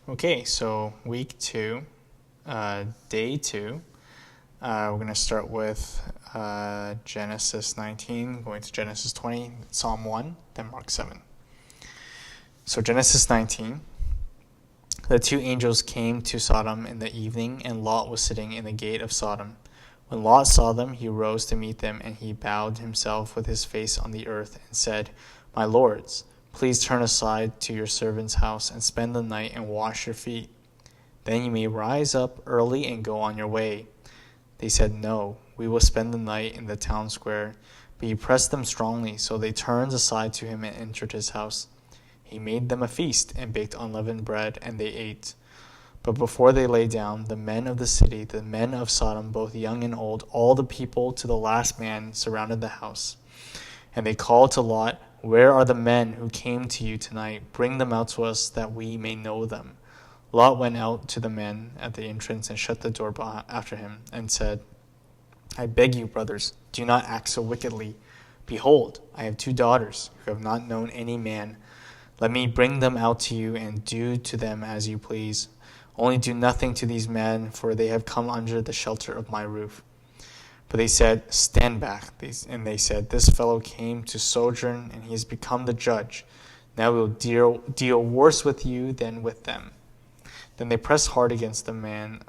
Okay, so week 2, day 2. We're going to start with Genesis 19, going to Genesis 20, Psalm 1, then Mark 7. So Genesis 19. The two angels came to Sodom in the evening, and Lot was sitting in the gate of Sodom. When Lot saw them, he rose to meet them, and he bowed himself with his face on the earth and said, "My lords, please turn aside to your servant's house and spend the night and wash your feet. Then you may rise up early and go on your way." They said, "No, we will spend the night in the town square." But he pressed them strongly, so they turned aside to him and entered his house. He made them a feast and baked unleavened bread, and they ate. But before they lay down, the men of the city, the men of Sodom, both young and old, all the people to the last man, surrounded the house. And they called to Lot, "Where are the men who came to you tonight? Bring them out to us, that we may know them." Lot went out to the men at the entrance and shut the door after him, and said, "I beg you, brothers, do not act so wickedly. Behold, I have 2 daughters who have not known any man. Let me bring them out to you, and do to them as you please. Only do nothing to these men, for they have come under the shelter of my roof." But they said, "Stand back." And they said, "This fellow came to sojourn, and he has become the judge. Now we will deal worse with you than with them." Then they pressed hard against the man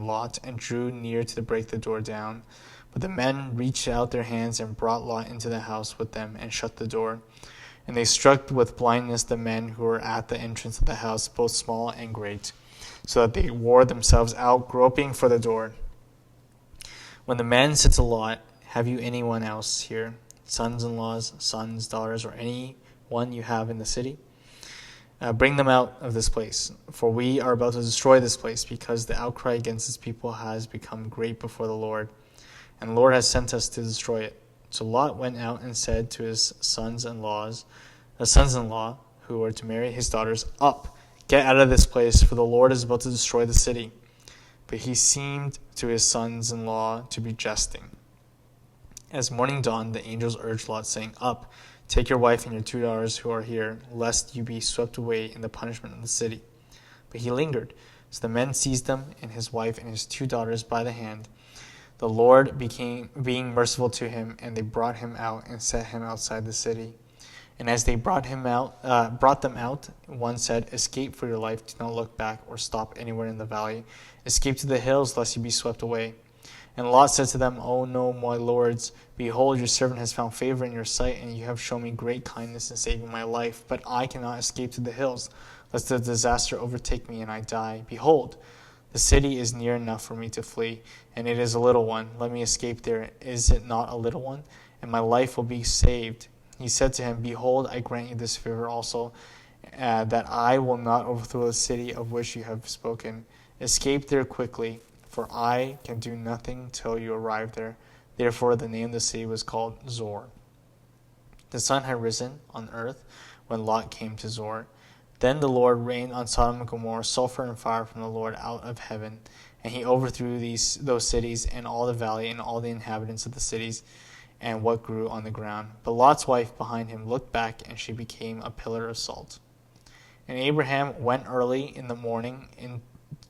Lot, and drew near to break the door down. But the men reached out their hands and brought Lot into the house with them and shut the door. And they struck with blindness the men who were at the entrance of the house, both small and great, so that they wore themselves out, groping for the door. When the men said to Lot, "Have you anyone else here, sons-in-laws, sons, daughters, or anyone you have in the city? Bring them out of this place, for we are about to destroy this place, because the outcry against this people has become great before the Lord, and the Lord has sent us to destroy it." So Lot went out and said to his sons-in-law who were to marry his daughters, "Up, get out of this place, for the Lord is about to destroy the city." But he seemed to his sons-in-law to be jesting. As morning dawned, the angels urged Lot, saying, "Up, take your wife and your 2 daughters who are here, lest you be swept away in the punishment of the city." But he lingered. So the men seized him and his wife and his 2 daughters by the hand, the Lord being merciful to him, and they brought him out and set him outside the city. And as they brought them out, one said, "Escape for your life, do not look back or stop anywhere in the valley. Escape to the hills, lest you be swept away." And Lot said to them, "Oh no, my lords, behold, your servant has found favor in your sight, and you have shown me great kindness in saving my life. But I cannot escape to the hills, lest the disaster overtake me and I die. Behold, the city is near enough for me to flee, and it is a little one. Let me escape there. Is it not a little one? And my life will be saved." He said to him, "Behold, I grant you this favor also, that I will not overthrow the city of which you have spoken. Escape there quickly, for I can do nothing till you arrive there." Therefore the name of the city was called Zor. The sun had risen on earth when Lot came to Zor. Then the Lord rained on Sodom and Gomorrah sulfur and fire from the Lord out of heaven, and he overthrew those cities and all the valley and all the inhabitants of the cities and what grew on the ground. But Lot's wife behind him looked back, and she became a pillar of salt. And Abraham went early in the morning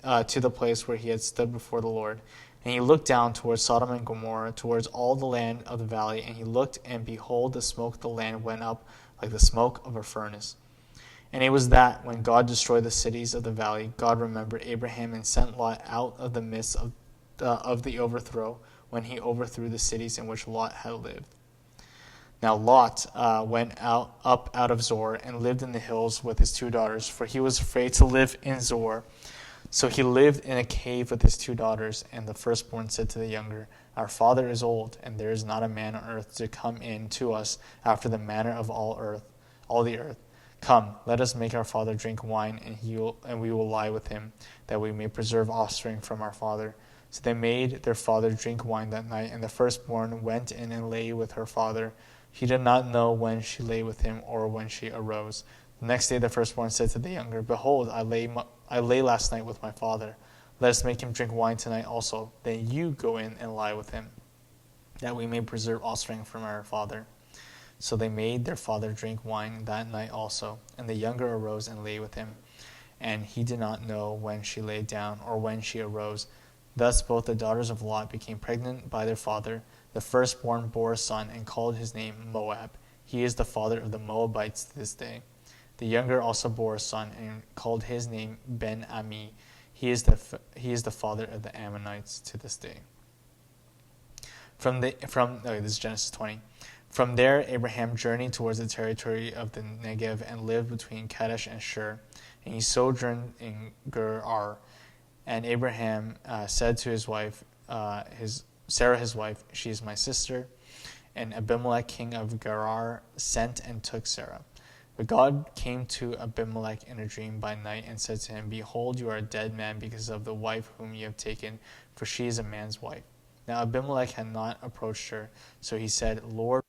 to the place where he had stood before the Lord. And he looked down towards Sodom and Gomorrah, towards all the land of the valley, and he looked, and behold, the smoke of the land went up like the smoke of a furnace. And it was that, when God destroyed the cities of the valley, God remembered Abraham and sent Lot out of the midst of the overthrow, when he overthrew the cities in which Lot had lived. Now Lot went up out of Zor and lived in the hills with his 2 daughters, for he was afraid to live in Zor. So he lived in a cave with his 2 daughters, and the firstborn said to the younger, "Our father is old, and there is not a man on earth to come in to us after the manner of all the earth. Come, let us make our father drink wine, and we will lie with him, that we may preserve offspring from our father." So they made their father drink wine that night, and the firstborn went in and lay with her father. He did not know when she lay with him or when she arose. The next day the firstborn said to the younger, "Behold, I lay last night with my father. Let us make him drink wine tonight also. Then you go in and lie with him, that we may preserve offspring from our father." So they made their father drink wine that night also. And the younger arose and lay with him. And he did not know when she lay down or when she arose. Thus both the daughters of Lot became pregnant by their father. The firstborn bore a son and called his name Moab. He is the father of the Moabites to this day. The younger also bore a son and called his name Ben-Ami. He is the father of the Ammonites to this day. This is Genesis 20. From there, Abraham journeyed towards the territory of the Negev and lived between Kadesh and Shur, and he sojourned in Gerar. And Abraham said to his wife, Sarah his wife, she is my sister. And Abimelech king of Gerar sent and took Sarah. But God came to Abimelech in a dream by night and said to him, Behold, you are a dead man because of the wife whom you have taken, for she is a man's wife. Now Abimelech had not approached her, so he said, Lord,